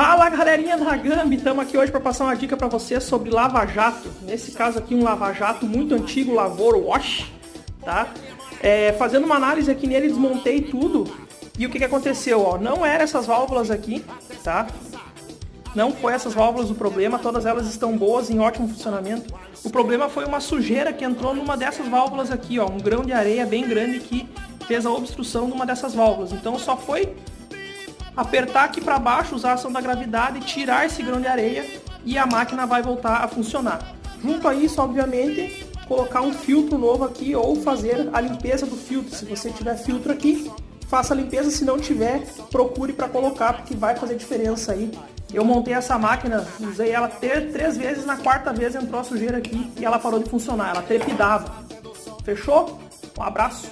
Fala galerinha da Gambi, estamos aqui hoje para passar uma dica para você sobre lava-jato. Nesse caso aqui um lava-jato muito antigo, Lavor Wash, tá? Fazendo uma análise aqui nele, desmontei tudo e o que aconteceu, ó? Não eram essas válvulas aqui, tá? Não foi essas válvulas o problema, todas elas estão boas, em ótimo funcionamento. O problema foi uma sujeira que entrou numa dessas válvulas aqui, ó, um grão de areia bem grande que fez a obstrução de uma dessas válvulas. Então só foi apertar aqui para baixo, usar a ação da gravidade, tirar esse grão de areia e a máquina vai voltar a funcionar. Junto a isso, obviamente, colocar um filtro novo aqui ou fazer a limpeza do filtro. Se você tiver filtro aqui, faça a limpeza, se não tiver, procure para colocar, porque vai fazer diferença aí. Eu montei essa máquina, usei ela três vezes, na quarta vez entrou a sujeira aqui e ela parou de funcionar, ela trepidava. Fechou? Um abraço!